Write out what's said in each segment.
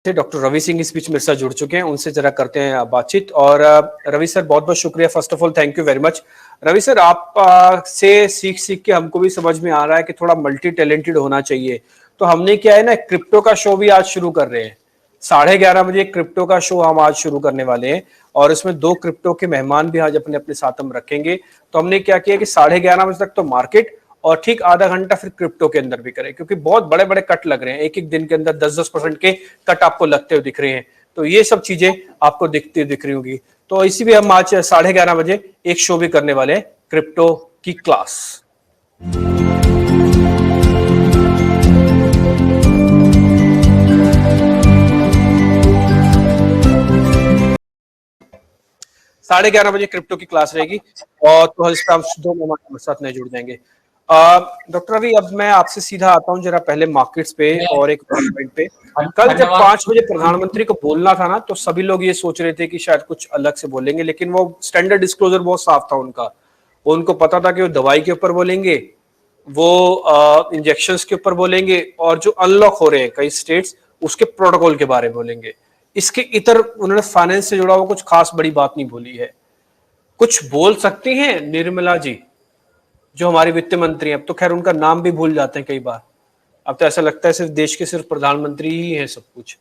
थे डॉक्टर रवि सिंह इस बीच मेरे साथ जुड़ चुके हैं, उनसे जरा करते हैं बातचीत। और रवि सर बहुत बहुत शुक्रिया, first of all thank you very much. Ravi sir आप से सीख सीख के हमको भी समझ में आ रहा है कि थोड़ा मल्टी टैलेंटेड होना चाहिए। तो हमने क्या है ना, क्रिप्टो का शो भी आज शुरू कर रहे हैं। 11:30 बजे क्रिप्टो का शो हम आज शुरू करने वाले हैं और इसमें 2 क्रिप्टो के मेहमान भी आज अपने अपने साथ हम रखेंगे। तो हमने क्या किया कि 11:30 बजे तक तो मार्केट और ठीक आधा घंटा फिर क्रिप्टो के अंदर भी करें, क्योंकि बहुत बड़े बड़े कट लग रहे हैं, एक एक दिन के अंदर 10-10% के कट आपको लगते हुए दिख रहे हैं। तो ये सब चीजें आपको दिख रही होंगी। तो इसी भी हम आज 11:30 बजे एक शो भी करने वाले हैं, क्रिप्टो की क्लास। 11:30 बजे क्रिप्टो की क्लास रहेगी और तो इस पर हम 2 मेहमान हमारे साथ नए जुड़ जाएंगे। डॉक्टर रवि, अब मैं आपसे सीधा आता हूं जरा पहले मार्केट्स पे और एक पॉइंट पे। कल जब 5 बजे प्रधानमंत्री को बोलना था ना, तो सभी लोग ये सोच रहे थे कि शायद कुछ अलग से बोलेंगे, लेकिन वो स्टैंडर्ड डिस्क्लोजर बहुत साफ था उनका। उनको पता था कि वो दवाई के ऊपर बोलेंगे, वो इंजेक्शंस के ऊपर बोलेंगे और जो अनलॉक हो रहे हैं कई स्टेट्स उसके प्रोटोकॉल के बारे में बोलेंगे। इसके इतर उन्होंने फाइनेंस से जुड़ा हुआ कुछ खास बड़ी बात नहीं बोली है। कुछ बोल सकती हैं निर्मला जी, जो हमारी वित्त मंत्री हैं? अब तो खैर उनका नाम भी भूल जाते हैं कई बार। अब तो ऐसा लगता है सिर्फ देश के सिर्फ प्रधानमंत्री ही है सब कुछ,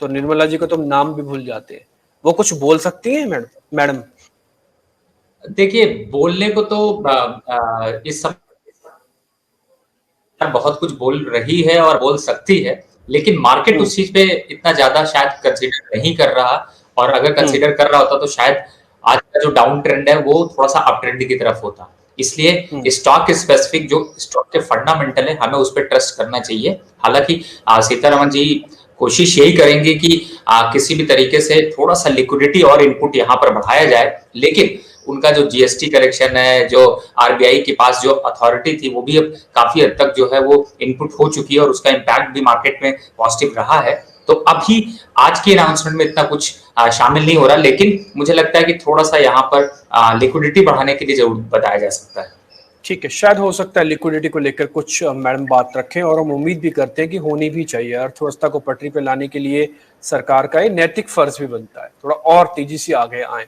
तो निर्मला जी को तो नाम भी भूल जाते हैं। वो कुछ बोल सकती हैं मैडम? देखिए, बोलने को तो इस समय बहुत कुछ बोल रही है और बोल सकती है, लेकिन मार्केट उस चीज पे इतना ज्यादा शायद कंसीडर नहीं कर रहा। और अगर कंसीडर कर रहा होता तो शायद आज का जो डाउन ट्रेंड है वो थोड़ा सा अप ट्रेंड की तरफ होता। इसलिए स्टॉक स्पेसिफिक जो स्टॉक के फंडामेंटल है, हमें उस पर ट्रस्ट करना चाहिए। हालांकि सीतारमण जी कोशिश यही करेंगे कि किसी भी तरीके से थोड़ा सा लिक्विडिटी और इनपुट यहाँ पर बढ़ाया जाए, लेकिन उनका जो जीएसटी करेक्शन है, जो आरबीआई के पास जो अथॉरिटी थी, वो भी अब काफी हद तक जो है वो इनपुट हो चुकी है और उसका इम्पैक्ट भी मार्केट में पॉजिटिव रहा है। तो अभी आज के अनाउंसमेंट में इतना कुछ शामिल नहीं हो रहा, लेकिन मुझे लगता है कि थोड़ा सा यहाँ पर लिक्विडिटी बढ़ाने के लिए जरूर बताया जा सकता है। ठीक है, शायद हो सकता है लिक्विडिटी को लेकर कुछ मैडम बात रखें, और हम उम्मीद भी करते हैं कि होनी भी चाहिए। अर्थव्यवस्था को पटरी पे लाने के लिए सरकार का ये नैतिक फर्ज भी बनता है, थोड़ा और तेजी से आगे आए,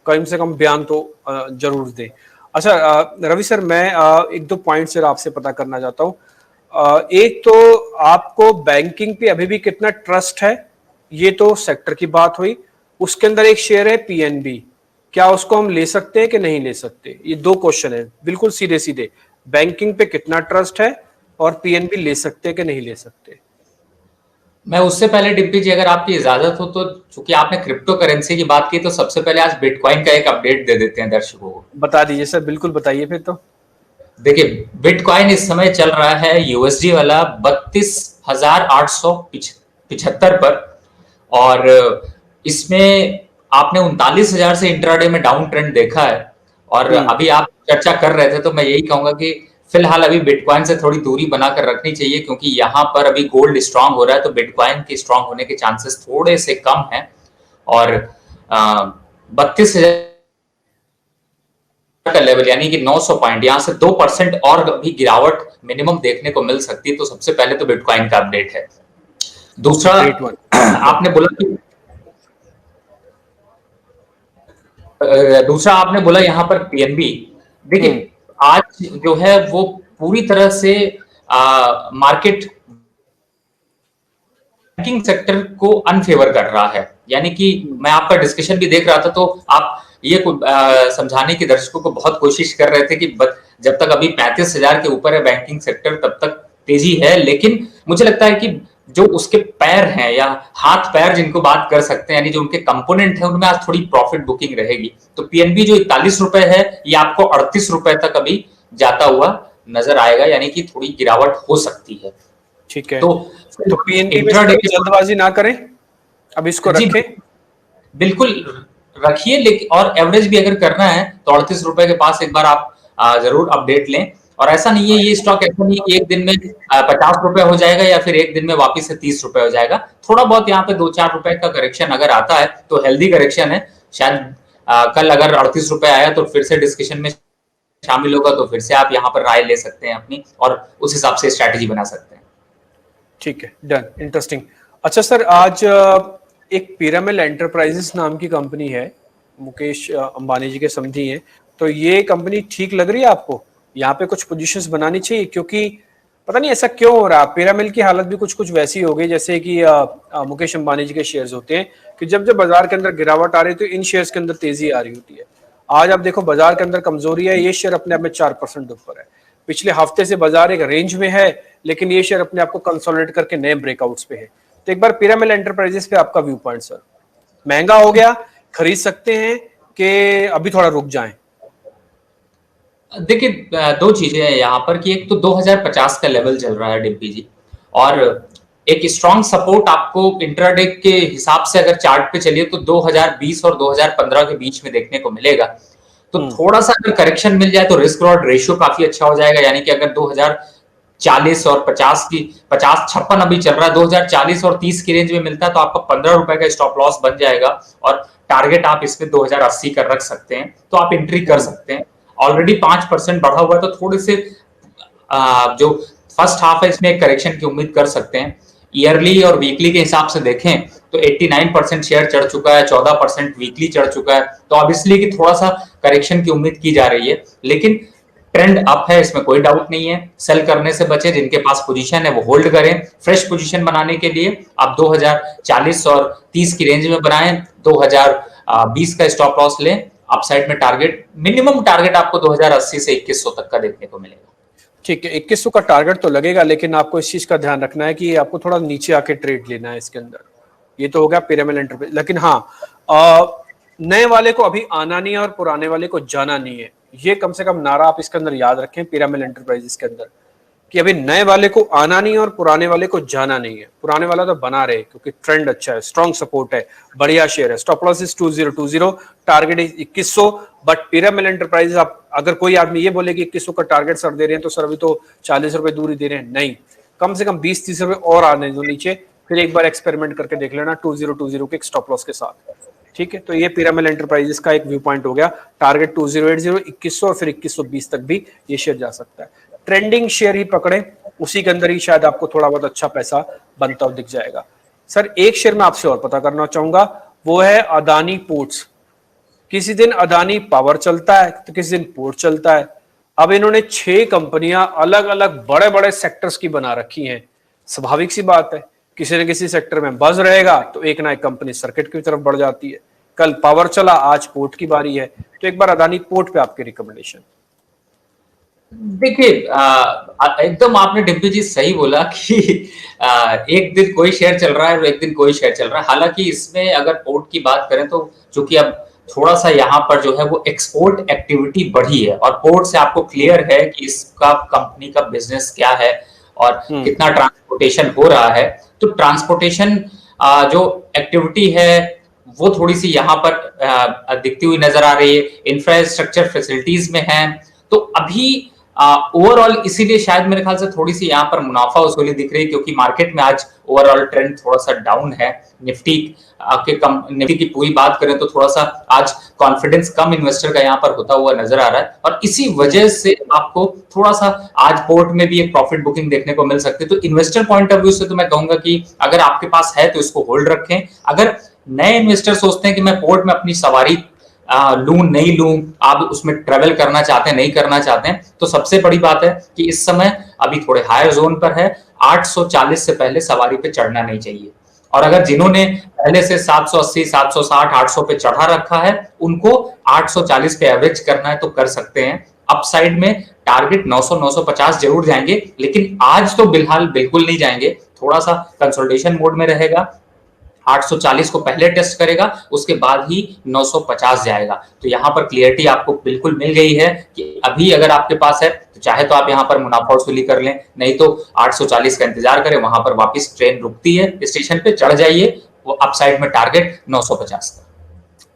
कम से कम बयान तो जरूर दें। अच्छा रवि सर, मैं 1-2 पॉइंट सर आपसे पता करना चाहता हूँ। एक तो आपको बैंकिंग पे अभी भी कितना ट्रस्ट है, ये तो सेक्टर की बात हुई। उसके अंदर एक शेयर है पीएनबी, क्या उसको हम ले सकते हैं कि नहीं ले सकते? ये 2 क्वेश्चन है बिल्कुल सीधे सीधे। बैंकिंग पे कितना ट्रस्ट है और पीएनबी ले सकते हैं कि नहीं ले सकते? मैं उससे पहले डिम्पी जी, अगर आपकी इजाजत हो तो, चूंकि आपने क्रिप्टो करेंसी की बात की, तो सबसे पहले आज बिटकॉइन का एक अपडेट दे देते हैं दर्शकों को। बता दीजिए सर, बिल्कुल बताइए फिर तो। देखिए, बिटकॉइन इस समय चल रहा है यूएसडी वाला 32,875 पर, और इसमें आपने 39,000 से इंट्राडे में डाउन ट्रेंड देखा है। और अभी आप चर्चा कर रहे थे, तो मैं यही कहूंगा कि फिलहाल अभी बिटकॉइन से थोड़ी दूरी बनाकर रखनी चाहिए, क्योंकि यहाँ पर अभी गोल्ड स्ट्रांग हो रहा है, तो बिटकॉइन के स्ट्रांग होने के चांसेस थोड़े से कम हैं। और 32,000 का लेवल यानी कि 900 पॉइंट, यहां से 2% और भी गिरावट मिनिमम देखने को मिल सकती है। तो सबसे पहले तो बिटकॉइन का अपडेट है। दूसरा, आपने बोला यहाँ पर पीएनबी। देखिए, आज जो है वो पूरी तरह से मार्केट बैंकिंग सेक्टर को अनफेवर कर रहा है। यानी कि मैं आपका डिस्कशन भी देख रहा था, तो आप ये समझाने की दर्शकों को बहुत कोशिश कर रहे थे कि जब तक अभी 35,000 के ऊपर है बैंकिंग सेक्टर, तब तक तेजी है। लेकिन मुझे लगता है कि जो उसके पैर हैं या हाथ पैर जिनको बात कर सकते हैं, यानी जो उनके कंपोनेंट है, उनमें आज थोड़ी प्रॉफिट बुकिंग रहेगी। तो पीएनबी जो 41 रुपए है, ये आपको 38 रुपए तक अभी जाता हुआ नजर आएगा, यानी कि थोड़ी गिरावट हो सकती है। ठीक है, तो पीएनबी में जल्दबाजी ना करें, अब इसको रखें, बिल्कुल रखिए। लेकिन और एवरेज भी अगर करना है तो 38 रुपए के पास एक बार आप जरूर अपडेट लें। और ऐसा नहीं है, ये स्टॉक ऐसा नहीं है एक दिन में 50 रुपए हो जाएगा या फिर एक दिन में वापिस से 30 रुपए हो जाएगा। थोड़ा बहुत यहाँ पे 2-4 रुपए का करेक्शन अगर आता है तो हेल्दी करेक्शन है। शायद कल अगर 38 रुपए आया तो फिर से डिस्कशन में शामिल होगा, तो फिर से आप यहाँ पर राय ले सकते हैं अपनी, और उस हिसाब से स्ट्रैटेजी बना सकते हैं। ठीक है, डन, इंटरेस्टिंग। अच्छा सर, आज एक पिरामिड एंटरप्राइजेस नाम की कंपनी है, मुकेश अंबानी जी के समधी हैं, तो ये कंपनी ठीक लग रही है आपको? यहाँ पे कुछ पोजीशंस बनानी चाहिए, क्योंकि पता नहीं ऐसा क्यों हो रहा है। पिरामिड की हालत भी कुछ कुछ वैसी हो गई जैसे कि मुकेश अंबानी जी के शेयर्स होते हैं, कि जब जब बाजार के अंदर गिरावट आ रही है तो इन शेयर्स के अंदर तेजी आ रही होती है। आज आप देखो बाजार के अंदर कमजोरी है, ये शेयर अपने आप में 4% ऊपर है। पिछले हफ्ते से बाजार एक रेंज में है, लेकिन ये शेयर अपने आप को कंसोलिडेट करके नए ब्रेकआउट्स पे है। तो एक बार पिरामिड एंटरप्राइजेस पे आपका व्यू पॉइंट सर। महंगा हो गया, खरीद सकते हैं कि अभी थोड़ा रुक जाएं? देखिए, दो चीजें हैं यहाँ पर कि एक तो 2050 का लेवल चल रहा है डिम्पी जी, और एक स्ट्रॉन्ग सपोर्ट आपको इंट्राडे के हिसाब से अगर चार्ट पे चलिए तो 2020 और 2015 के बीच में देखने को मिलेगा। तो थोड़ा सा अगर करेक्शन मिल जाए तो रिस्क रिवॉर्ड रेशियो काफी अच्छा हो जाएगा, यानी कि अगर 2040 और 50 की 50-56 अभी चल रहा है, 2040 और 30 की रेंज में मिलता है तो आपका 15 रुपए का स्टॉप लॉस बन जाएगा, और टारगेट आप इस पे 2080 का रख सकते हैं, तो आप एंट्री कर सकते हैं। ऑलरेडी 5% बढ़ा हुआ है, तो थोड़े से जो फर्स्ट हाफ है इसमें एक करेक्शन की उम्मीद कर सकते हैं। ईयरली और वीकली के हिसाब से देखें तो 89% शेयर चढ़ चुका है, 14% वीकली चढ़ चुका है, तो ऑब्वियसली कि थोड़ा सा करेक्शन की उम्मीद की जा रही है, लेकिन ट्रेंड अप है, इसमें कोई डाउट नहीं है। सेल करने से बचे, जिनके पास पोजीशन है वो होल्ड करें। फ्रेश पोजीशन बनाने के लिए आप 2040 और 30 की रेंज में बनाएं, 2020 का स्टॉप लॉस लें। अपसाइड में टारगेट, मिनिमम टारगेट आपको 2080 से 2100 तक का देखने को मिलेगा। ठीक है, 2100 का टारगेट तो लगेगा, लेकिन आपको इस चीज का ध्यान रखना है कि आपको थोड़ा नीचे आके ट्रेड लेना है इसके अंदर। ये तो हो गया पिरामिड एंटरप्राइज। लेकिन हाँ, नए वाले को अभी आना नहीं है और पुराने वाले को जाना नहीं है। ये कम से कम नारा आप इसके अंदर याद रखें पिरामिड एंटरप्राइजेस के अंदर, कि अभी नए वाले को आना नहीं है और पुराने वाले को जाना नहीं है। पुराने वाला तो बना रहे, क्योंकि ट्रेंड अच्छा है, स्ट्रॉन्ग सपोर्ट है, बढ़िया शेयर है। Stop loss is 2020, target is 2100। But pyramid enterprises, आप अगर कोई आदमी ये बोले कि 2100 का टारगेट सर दे रहे हैं तो सर अभी तो 40 रुपए दूर ही दे रहे हैं, नहीं, कम से कम 20-30 रुपए और आने दो नीचे, फिर एक बार एक्सपेरिमेंट करके देख लेना 2020 के स्टॉप लॉस के साथ। ठीक है, तो ये पिरामिड एंटरप्राइजेस का एक व्यू पॉइंट हो गया। टारगेट 2080, 2100 और फिर 2120 तक भी ये शेयर जा सकता है। ट्रेंडिंग शेयर ही पकड़े, उसी के अंदर ही शायद आपको थोड़ा बहुत अच्छा पैसा बनता हुआ दिख जाएगा। सर एक शेयर में आपसे और पता करना चाहूंगा, वो है अदानी पोर्ट्स। किसी दिन अदानी पावर चलता है तो किसी दिन पोर्ट चलता है। अब इन्होंने 6 कंपनियां अलग अलग बड़े बड़े सेक्टर्स की बना रखी हैं। स्वाभाविक सी बात है, किसी न किसी सेक्टर में बज रहेगा तो एक ना एक कंपनी सर्किट की तरफ बढ़ जाती है। कल पावर चला, आज पोर्ट की बारी है, तो एक बार अदानी पोर्ट पे आपके रिकमेंडेशन। देखिए, एकदम आपने डिम्पी जी सही बोला कि एक दिन कोई शेयर चल रहा है और एक दिन कोई शेयर चल रहा है। हालांकि इसमें अगर पोर्ट की बात करें तो चूंकि अब थोड़ा सा यहाँ पर जो है वो एक्सपोर्ट एक्टिविटी बढ़ी है, और पोर्ट से आपको क्लियर है कि इसका कंपनी का बिजनेस क्या है और कितना ट्रांसपोर्टेशन हो रहा है। तो ट्रांसपोर्टेशन जो एक्टिविटी है वो थोड़ी सी यहाँ पर दिखती हुई नजर आ रही है। इंफ्रास्ट्रक्चर फैसिलिटीज में है, तो अभी ओवरऑल इसीलिए शायद मेरे ख्याल से थोड़ी सी यहाँ पर मुनाफा वसूली दिख रही है, क्योंकि मार्केट में आज ओवरऑल ट्रेंड थोड़ा सा डाउन है। निफ्टी निफ्टी की पूरी बात करें तो थोड़ा सा आज कॉन्फिडेंस कम इन्वेस्टर का यहाँ पर होता हुआ नजर आ रहा है, और इसी वजह से आपको थोड़ा सा आज पोर्ट में भी एक प्रॉफिट बुकिंग देखने को मिल सकती है। तो इन्वेस्टर पॉइंट ऑफ व्यू से तो मैं कहूंगा कि अगर आपके पास है तो इसको होल्ड रखें। अगर नए इन्वेस्टर सोचते हैं कि मैं पोर्ट में अपनी सवारी लूं नहीं लूं, आप उसमें ट्रेवल करना चाहते हैं नहीं करना चाहते हैं, तो सबसे बड़ी बात है कि इस समय अभी थोड़े हायर जोन पर है। 840 से पहले सवारी पे चढ़ना नहीं चाहिए, और अगर जिन्होंने पहले से 780, 760, 800 पे चढ़ा रखा है उनको 840 पे एवरेज करना है तो कर सकते हैं। अपसाइड में टारगेट 900, 950 जरूर जाएंगे, लेकिन आज तो बिल्हाल बिल्कुल नहीं जाएंगे। थोड़ा सा कंसोलिडेशन मोड में रहेगा, 840 को पहले टेस्ट करेगा, उसके बाद ही 950 जाएगा। तो यहाँ पर क्लियरिटी आपको बिल्कुल मिल गई है कि अभी अगर आपके पास है तो चाहे तो आप यहाँ पर मुनाफा वसूली कर लें, नहीं तो 840 का इंतजार करें, वहां पर वापस ट्रेन रुकती है स्टेशन पे, चढ़ जाइए, वो अपसाइड में टारगेट 950 का।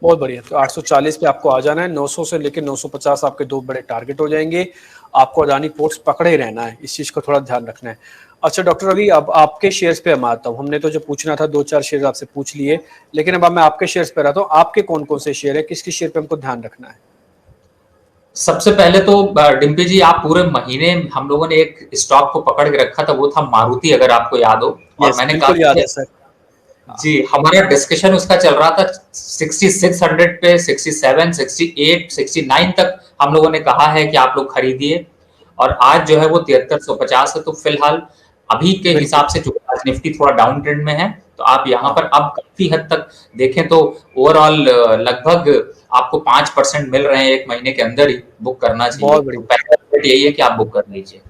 बहुत बढ़िया, तो 840 पे आपको आ जाना है। 900 से लेकर 950 आपके दो बड़े टारगेट हो जाएंगे। आपको अदानी पोर्ट्स पकड़े ही रहना है, इस चीज को थोड़ा ध्यान रखना है। अच्छा डॉक्टर रवि, अब आपके शेयर्स पे हम आता हूँ। हमने तो जो पूछना था 2-4 शेयर आपसे पूछ लिए, लेकिन अब मैं आपके शेयर्स पे आता हूँ। आपके कौन कौन से शेयर है, किसके शेयर पे हमको ध्यान रखना है? सबसे पहले तो डिम्पी जी, आप पूरे महीने हम लोगों ने एक स्टॉक को पकड़ के रखा था, वो था मारुति, अगर आपको याद हो। और मैंने कहा बिल्कुल याद है सर। जी, हमारा डिस्कशन उसका चल रहा था 6600 पे, 67, 68, 69 तक हम लोगों ने कहा है कि आप लोग खरीदिए, और आज जो है वो 7350 है। तो फिलहाल अभी के बिल्कुल। हिसाब से जो आज निफ्टी थोड़ा डाउन ट्रेंड में है, तो आप यहाँ हाँ, पर अब काफी हद तक देखें तो ओवरऑल लगभग आपको 5% मिल रहे हैं एक महीने के अंदर ही बुक करना चाहिए। बहुत तो बढ़िया। पहला स्टेप यही है कि आप बुक कर लीजिए।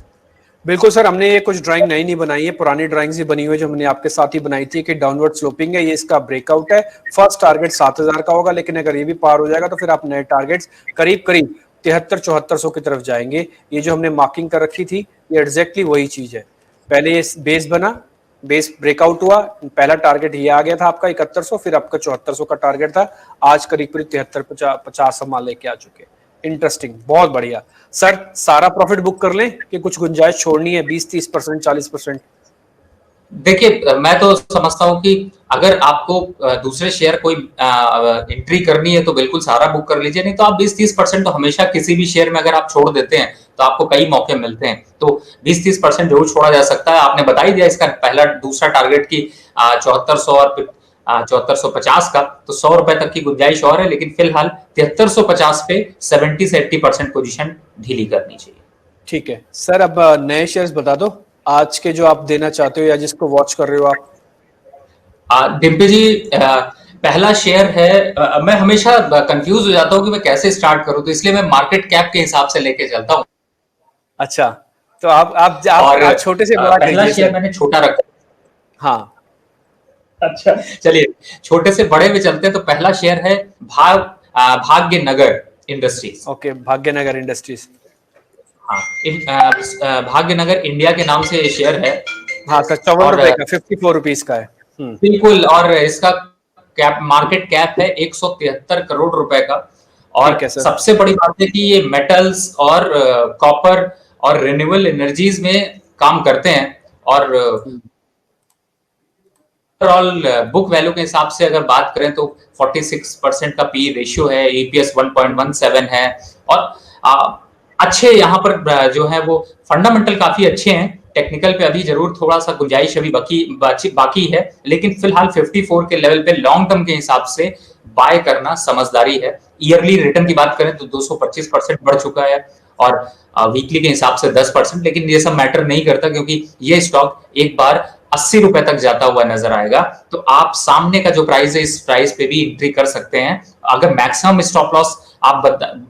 बिल्कुल सर, हमने ये कुछ ड्राइंग नई नहीं बनाई है, पुरानी ड्राइंग्स ही बनी हुई है जो हमने आपके साथ ही बनाई थी कि डाउनवर्ड स्लोपिंग है, ये इसका ब्रेकआउट है। फर्स्ट टारगेट 7000 का होगा, लेकिन अगर ये भी पार हो जाएगा तो फिर आप नए टारगेट्स करीब करीब 73-7400 की तरफ जाएंगे। ये जो हमने मार्किंग कर रखी थी, ये एग्जैक्टली वही चीज है। पहले ये बेस बना, बेस ब्रेकआउट हुआ, पहला टारगेट ये आ गया था आपका 7100, फिर आपका 7400 का टारगेट था। आज करीब करीब 73-50 हम लेके आ चुके। इंटरेस्टिंग, बहुत बढ़िया। सर सारा प्रॉफिट बुक कर लें कि कुछ गुंजाइश छोड़नी है, 20-30%, 40%? देखिए, मैं तो समझता हूँ कि अगर आपको दूसरे शेयर कोई एंट्री करनी है तो बिल्कुल सारा बुक कर लीजिए, नहीं तो आप 20-30% तो हमेशा किसी भी शेयर में अगर आप छोड़ देते हैं तो आपको कई मौके मिलते हैं। तो 20-30% जरूर छोड़ा जा सकता है। आपने बता ही दिया इसका पहला दूसरा टारगेट की 7400 और 7450 का, तो 100 रुपए तक की गुंजाइश और है, लेकिन फिलहाल 7350 पे 70 से 80% पोजीशन ढीली करनी चाहिए। ठीक है सर, अब नए शेयर्स बता दो आज के जो आप देना चाहते हो या जिसको वॉच कर रहे हो आप। डिम्पी जी, पहला शेयर है, मैं हमेशा कंफ्यूज हो जाता हूँ कि मैं कैसे स्टार्ट करूं, तो इसलिए मैं मार्केट कैप के हिसाब से लेके चलता हूँ। अच्छा, तो आप और आज छोटे से बड़ा पहला कीजिए शेयर सर। मैंने छोटा रखा। हाँ। अच्छा, चलिए छोटे से बड़े में चलते हैं। तो पहला शेयर है Bhagyanagar industries. Okay, Bhagyanagar industries. हाँ, भाग्यनगर इंडिया के नाम से ये शेयर है। हाँ सर, 54 और रुपए का, 54 रुपीज का है। बिल्कुल, और इसका कैप मार्केट कैप है 173 करोड़ रुपए का। और ठीक है सर। सबसे बड़ी बात है कि ये मेटल्स और कॉपर और रिन्यूएबल एनर्जीज में काम करते हैं। और हम्म, ओवरऑल बुक वैल्यू के हिसाब से अगर बात करें तो 46% का पी रेशियो है, ईपीएस 1.17 है। और अच्छे यहाँ पर जो है वो फंडामेंटल काफी अच्छे हैं। टेक्निकल पे अभी जरूर थोड़ा सा गुंजाइश अभी बाकी है, लेकिन फिलहाल 54 के लेवल पे लॉन्ग टर्म के हिसाब से बाय करना समझदारी है। ईयरली रिटर्न की बात करें तो 225% बढ़ चुका है, और वीकली के हिसाब से 10%, लेकिन ये सब मैटर नहीं करता क्योंकि ये स्टॉक एक बार 80 रुपए तक जाता हुआ नजर आएगा। तो आप सामने का जो प्राइस है इस प्राइस पे भी एंट्री कर सकते हैं। अगर मैक्सिमम स्टॉप लॉस आप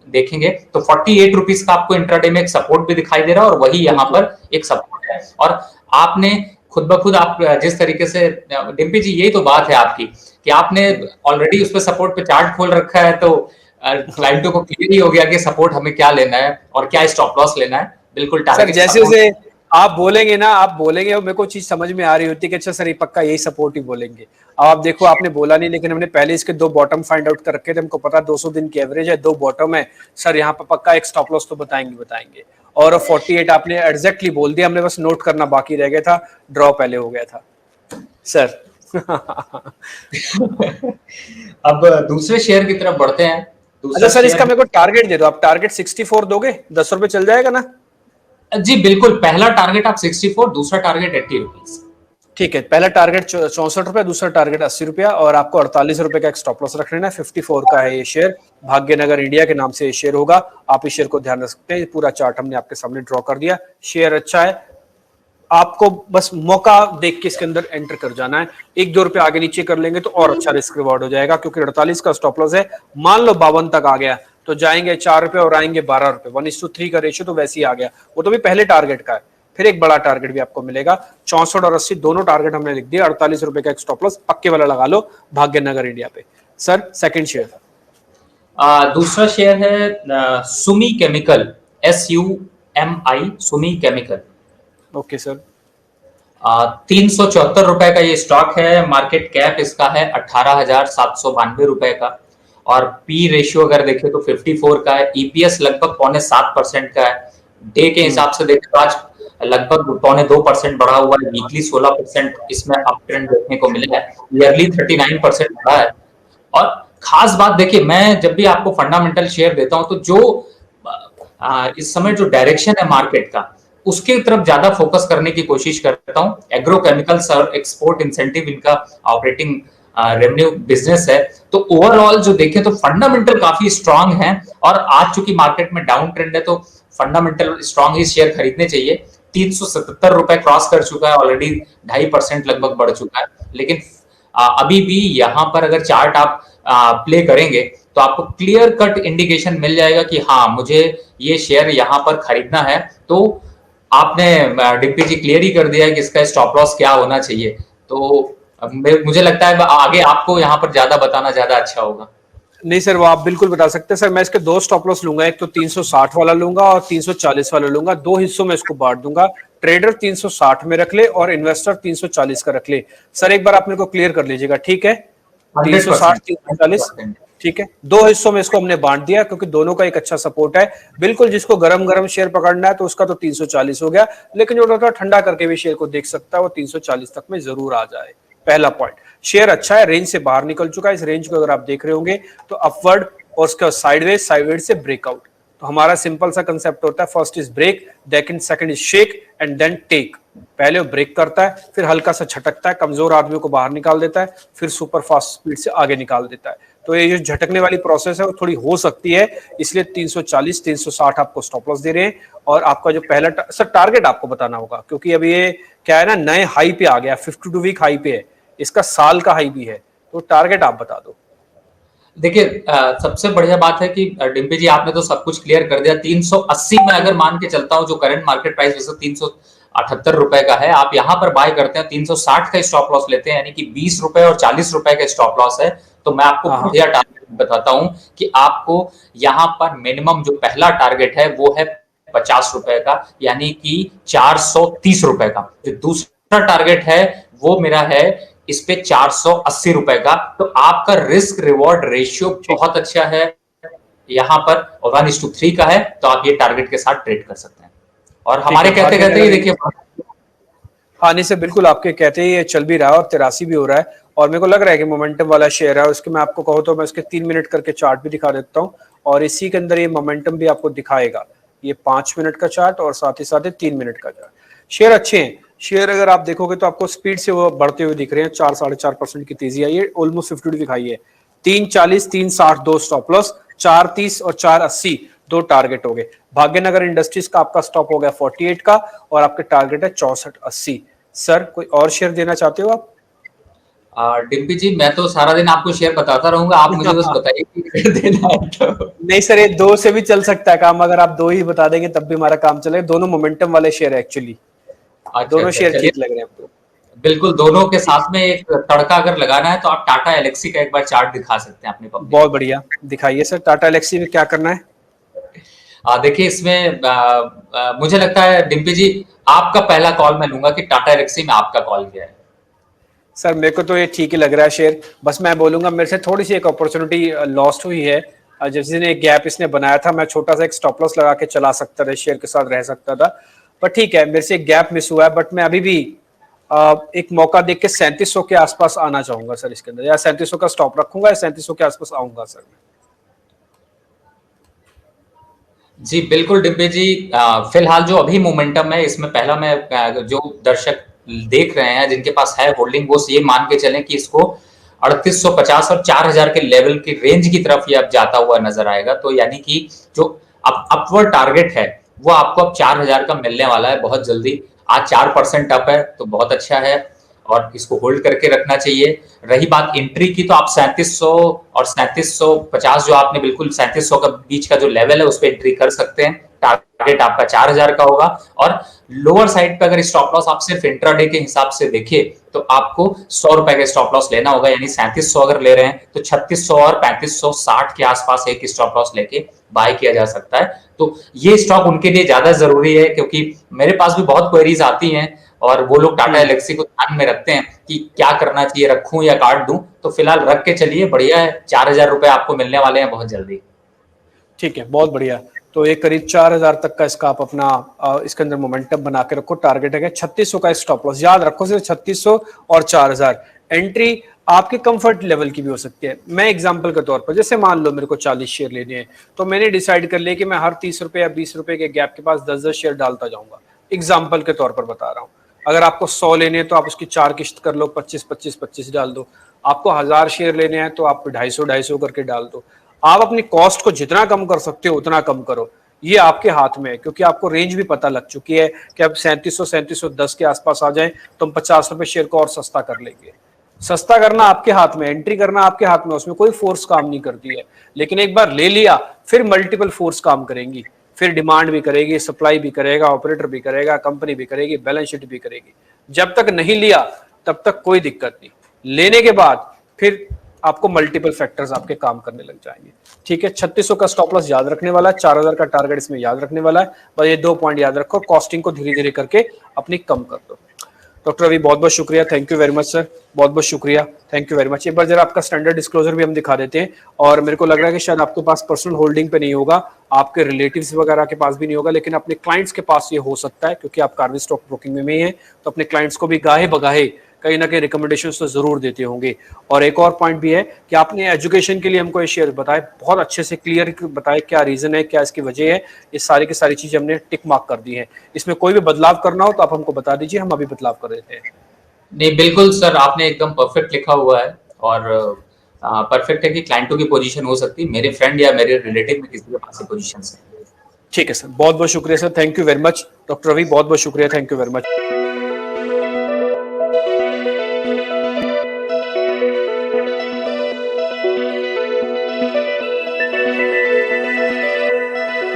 देखेंगे तो 48 रुपीज का आपको इंट्राडे में एक सपोर्ट भी दिखाई दे रहा है, और वही यहाँ पर एक सपोर्ट है। और आपने खुद ब खुद आप जिस तरीके से, डिम्पी जी यही तो बात है आपकी कि आपने ऑलरेडी उस पर सपोर्ट पे चार्ट खोल रखा है, तो क्लाइंटों को क्लियर ही हो गया कि सपोर्ट हमें क्या लेना है और क्या स्टॉप लॉस लेना है। बिल्कुल सर टारगेट जैसे सपोर्ट। जैसे आप बोलेंगे ना, आप बोलेंगे और मेरे को चीज समझ में आ रही होती है कि अच्छा सर ये पक्का यही सपोर्ट ही बोलेंगे। अब आप देखो, आपने बोला नहीं, लेकिन हमने पहले इसके दो बॉटम फाइंड आउट कर रखे थे। हमको पता 200 दिन की एवरेज है, दो बॉटम है। सर यहाँ पर पक्का एक स्टॉप लॉस तो बताएंगे। और 48 आपने एग्जैक्टली बोल दिया, हमने बस नोट करना बाकी रह गया था, ड्रॉ पहले हो गया था सर। अब दूसरे शेयर की तरफ बढ़ते हैं। अच्छा दूसरा सर, इसका शेयर, मेरे को टारगेट दे दो आप। टारगेट 64 दोगे? 10 रुपए चल जाएगा ना? जी बिल्कुल, पहला टारगेट आप 64, दूसरा टारगेट 80 रुपीज। ठीक है, पहला टारगेट 64 रुपया, दूसरा टारगेट 80 रुपया, और आपको 48 रुपए का एक स्टॉप लॉस रख लेना है। 54 का है ये शेयर, भाग्यनगर इंडिया के नाम से ये शेयर होगा। आप इस शेयर को ध्यान रख सकते हैं। पूरा चार्ट हमने आपके सामने ड्रॉ कर दिया। शेयर अच्छा है, आपको बस मौका देख के इसके अंदर एंटर कर जाना है। 1-2 रुपए आगे नीचे कर लेंगे तो और अच्छा रिस्क रिवॉर्ड हो जाएगा, क्योंकि 48 का स्टॉप लॉस है। मान लो 52 तक आ गया तो जाएंगे 4 रुपए और आएंगे 12 रुपए। 1:3 का रेशियो तो वैसे ही आ गया, वो तो भी पहले टारगेट का है। फिर एक बड़ा टारगेट भी आपको मिलेगा। 64 और 80 दोनों टारगेट हमने लिख दिए। 48 रुपए का एक स्टॉप लॉस पक्के वाला लगा लो भाग्यनगर इंडिया पे। Sir second share. दूसरा शेयर है Sumi chemical, SUMI, Sumi chemical. Okay sir. 374 रुपए का ये स्टॉक है। मार्केट कैप इसका है 18,792 रुपए का। और पी रेशियो अगर देखें तो 54 का है। ईपीएस लगभग 0.7% का है। डे के हिसाब से देखें तो आज लगभग 0.2% बढ़ा हुआ है। वीकली 16% इसमें अप ट्रेंड देखने को मिला है। ईयरली 39% बढ़ा है। और खास बात देखिए, मैं जब भी आपको फंडामेंटल शेयर देता हूं तो जो इस समय जो डायरेक्शन है मार्केट का, उसके तरफ ज्यादा फोकस करने की कोशिश करता हूँ। एग्रोकेमिकल्स और एक्सपोर्ट इंसेंटिव इनका ऑपरेटिंग रेवेन्यू बिजनेस है। तो ओवरऑल जो देखें तो फंडामेंटल काफी स्ट्रांग है, और आज चूंकि मार्केट में डाउन ट्रेंड है तो फंडामेंटल स्ट्रांग ही शेयर खरीदने चाहिए। 377 रुपए क्रॉस कर चुका है ऑलरेडी, 2.5% लगभग बढ़ चुका है। लेकिन अभी भी यहाँ पर अगर चार्ट आप प्ले करेंगे तो आपको क्लियर कट इंडिकेशन मिल जाएगा कि हाँ मुझे ये शेयर यहाँ पर खरीदना है। तो आपने डिम्पी जी क्लियर ही कर दिया है कि इसका स्टॉप लॉस क्या होना चाहिए। तो मुझे लगता है आगे आपको यहाँ पर ज्यादा बताना ज्यादा अच्छा होगा। नहीं सर, वो आप बिल्कुल बता सकते हैं सर। मैं इसके दो स्टॉप लॉस लूंगा, एक तो 360 वाला लूंगा और 340 वाला लूंगा। दो हिस्सों में इसको बांट दूंगा। ट्रेडर 360 में रख ले और इन्वेस्टर 340 का रख ले। सर एक बार आप मेरे को क्लियर कर लीजिएगा, ठीक है? 360 340, ठीक है। दो हिस्सों में इसको हमने बांट दिया क्योंकि दोनों का एक अच्छा सपोर्ट है। बिल्कुल जिसको गरम गरम शेयर पकड़ना है तो उसका तो 340 हो गया, लेकिन जो थोड़ा ठंडा करके भी शेयर को देख सकता है वो 340 तक में जरूर आ जाए। पहला पॉइंट, शेयर अच्छा है, रेंज से बाहर निकल चुका है। इस रेंज को अगर आप देख रहे होंगे तो अपवर्ड और उसका साइडवेज, साइडवेज से ब्रेकआउट। तो हमारा सिंपल सा कंसेप्ट होता है, first is break, second is shake and then take. पहले वो ब्रेक करता है, फिर हल्का सा झटकता है, कमजोर आदमी को बाहर निकाल देता है, फिर सुपर फास्ट स्पीड से आगे निकाल देता है। तो ये जो झटकने वाली प्रोसेस है वो थोड़ी हो सकती है, इसलिए 340 360 आपको स्टॉप लॉस दे रहे हैं। और आपका जो पहला सर टारगेट आपको बताना होगा, क्योंकि अभी ये क्या है ना, नए हाई पे आ गया, 52 वीक हाई पे है, इसका साल का हाई भी है। तो टारगेट आप बता दो। देखिए सबसे बढ़िया बात है कि डिम्पी जी आपने तो सब कुछ क्लियर कर दिया। 380 में अगर मान के चलता हूं, जो करंट मार्केट प्राइस वैसे 378 रुपए का है, आप यहां पर बाय करते हैं 360 का स्टॉप लॉस लेते हैं, यानी कि 20 रुपए और 40 रुपए का स्टॉप लॉस है। तो मैं आपको बढ़िया टारगेट बताता हूं कि आपको यहां पर मिनिमम जो पहला टारगेट है वो है 50 रुपए का, यानी कि 430 रुपए का। जो दूसरा टारगेट है वो मेरा है इस पे 480 रुपए का। तो आपका रिस्क रिवॉर्ड रेशियो बहुत अच्छा है यहां पर, और 1:3 का है। तो आप ये टारगेट के साथ ट्रेड कर सकते हैं। और हमारे कहते कहते ही देखिए, हाँ नहीं सर बिल्कुल, आपके कहते ही ये चल भी रहा है और 83 भी हो रहा है। और मेरे को लग रहा है कि मोमेंटम वाला शेयर है, उसके मैं आपको कहूँ तो मैं इसके 3 मिनट करके चार्ट भी दिखा देता हूँ, और इसी के अंदर ये मोमेंटम भी आपको दिखाएगा। ये 5 मिनट का चार्ट और साथ ही 3 मिनट का चार्ट। शेयर अच्छे हैं, शेयर अगर आप देखोगे तो आपको स्पीड से वो बढ़ते हुए दिख रहे हैं। 4-4.5% की तेजी आई है, ऑलमोस्ट 50 दिखाई है। 340 360 दो स्टॉप लॉस, 430 और 480 दो टारगेट हो गए। भाग्यनगर इंडस्ट्रीज का आपका स्टॉप हो गया 48 का, और आपके टारगेट है 6480। सर कोई और शेयर देना चाहते हो आप? डिम्पी जी मैं तो सारा दिन आपको शेयर बताता रहूंगा, आप मुझे बस बताइए कि देना है तो। नहीं सर, ये दो से भी चल सकता है काम, अगर आप दो ही बता देंगे तब भी हमारा काम चलेगा। दोनों मोमेंटम वाले शेयर है एक्चुअली, दोनों शेयर ठीक लग रहे हैं आपको। बिल्कुल, दोनों के साथ में एक तड़का अगर लगाना है तो आप टाटा एलेक्सी का एक बार चार्ट दिखा सकते हैं अपने पब्लिक। बहुत बढ़िया, दिखाइए सर, टाटा एलेक्सी में क्या करना है? देखिए इसमें मुझे लगता है डिम्पी जी आपका पहला कॉल मैं लूंगा कि टाटा एलेक्सी में आपका कॉल क्या है। सर मेरे को तो ये ठीक ही लग रहा है शेयर, बस मैं बोलूंगा मेरे से थोड़ी सी एक अपॉर्चुनिटी लॉस्ट हुई है। जैसे ने एक गैप इसने बनाया था, मैं छोटा सा एक स्टॉप लॉस लगा के चला सकता था, शेयर के साथ रह सकता था, पर ठीक है मेरे से एक गैप मिस हुआ है। बट मैं अभी भी एक मौका देख के 3700 के आसपास आना चाहूंगा सर इसके अंदर, या 3700 का स्टॉप रखूंगा, या 3700 के आसपास आऊंगा सर। जी बिल्कुल डिम्पी जी, फिलहाल जो अभी मोमेंटम है इसमें पहला मैं जो दर्शक देख रहे हैं जिनके पास है होल्डिंग, वो ये मान के चलें कि इसको 3850 और 4000 के लेवल की रेंज की तरफ ये अब जाता हुआ नजर आएगा। तो यानी कि जो अपवर्ड टारगेट है वो आपको अब 4000 का मिलने वाला है बहुत जल्दी। आज 4% अप है तो बहुत अच्छा है, और इसको होल्ड करके रखना चाहिए। रही बात एंट्री की, तो आप 3700 और 3750 जो आपने बिल्कुल 3700 का बीच का जो लेवल है उस पर एंट्री कर सकते हैं। टारगेट आपका 4000 का होगा, और लोअर साइड पे अगर स्टॉप लॉस आप सिर्फ इंट्राडे के हिसाब से देखिए तो आपको 100 रुपए का स्टॉप लॉस लेना होगा। यानी 3700 अगर ले रहे हैं तो 3600 और 3560 के आसपास एक स्टॉप लॉस लेके बाय किया जा सकता है। तो ये स्टॉक उनके लिए ज्यादा जरूरी है, क्योंकि मेरे पास भी बहुत क्वेरीज आती हैं और वो लोग टाटा एलेक्सी को ध्यान में रखते हैं कि क्या करना चाहिए, रखूं या काट दूं। तो फिलहाल रख के चलिए, बढ़िया है। 4000 रुपए आपको मिलने वाले हैं बहुत जल्दी। ठीक है, बहुत बढ़िया। तो एक करीब 4000 तक का इसका आप अपना इसके अंदर मोमेंटम बना के रखो। टारगेट है 3600 का स्टॉप लॉस, याद रखो सिर्फ 3600 और 4000। एंट्री आपके कंफर्ट लेवल की भी हो सकती है। मैं एग्जांपल के तौर पर, जैसे मान लो मेरे को 40 शेयर लेने हैं, तो मैंने डिसाइड कर लिया कि मैं हर 30 रुपए या 20 रुपए के गैप के पास 10-10 शेयर डालता जाऊंगा। एग्जाम्पल के तौर पर बता रहा हूँ। अगर आपको 100 लेने हैं तो आप उसकी 4 किश्त कर लो, 25-25-25 डाल दो। आपको 1000 शेयर लेने हैं तो आप 250-250 करके डाल दो। आप अपनी कॉस्ट को जितना कम कर सकते हो उतना कम करो, ये आपके हाथ में है, क्योंकि आपको रेंज भी पता लग चुकी है कि अब 3710 के आसपास आ जाएं तो हम 50 रुपए शेयर को और सस्ता कर लेंगे। सस्ता करना आपके हाथ में, एंट्री करना आपके हाथ में, उसमें कोई फोर्स काम नहीं करती है। लेकिन एक बार ले लिया फिर मल्टीपल फोर्स काम करेंगी, फिर डिमांड भी करेगी, सप्लाई भी करेगा, ऑपरेटर भी करेगा, कंपनी भी करेगी, बैलेंस शीट भी करेगी। जब तक नहीं लिया तब तक कोई दिक्कत नहीं, लेने के बाद फिर आपको मल्टीपल फैक्टर्स आपके काम करने लग जाएंगे। ठीक है, 3600 का स्टॉप लॉस याद रखने वाला है, 4000 का टारगेट इसमें याद रखने वाला है। बस ये 2 पॉइंट याद रखो, कॉस्टिंग को धीरे धीरे करके अपनी कम कर दो। डॉक्टर रवि बहुत बहुत शुक्रिया, thank you very much sir, बहुत बहुत शुक्रिया, थैंक यू वेरी मच। एक बार जरा आपका स्टैंडर्ड डिस्क्लोजर भी हम दिखा देते हैं। और मेरे को लग रहा है कि शायद आपके पास पर्सनल होल्डिंग पे नहीं होगा, आपके रिलेटिव्स वगैरह के पास भी नहीं होगा, लेकिन अपने क्लाइंट्स के पास ये हो सकता है, क्योंकि आप कार्वी स्टॉक ब्रोकिंग में ही हैं, तो अपने क्लाइंट्स को भी गाहे बगाहे कहीं ना कहीं रिकमेंडेशंस तो जरूर देते होंगे। और एक और पॉइंट भी है कि आपने एजुकेशन के लिए हमको ये शेयर बताए, बहुत अच्छे से क्लियर बताए क्या रीजन है, क्या इसकी वजह है, ये सारी की सारी चीजें हमने टिक मार्क कर दी है। इसमें कोई भी बदलाव करना हो तो आप हमको बता दीजिए, हम अभी बदलाव कर देते हैं। नहीं बिल्कुल सर, आपने एकदम परफेक्ट लिखा हुआ है, और परफेक्ट है कि क्लाइंटों की पोजीशन हो सकती है, मेरे फ्रेंड या मेरे रिलेटिव में किसी के पास पोजीशन है। ठीक है सर, बहुत बहुत शुक्रिया sir, thank you very much. Doctor Ravi बहुत बहुत शुक्रिया, थैंक यू वेरी मच।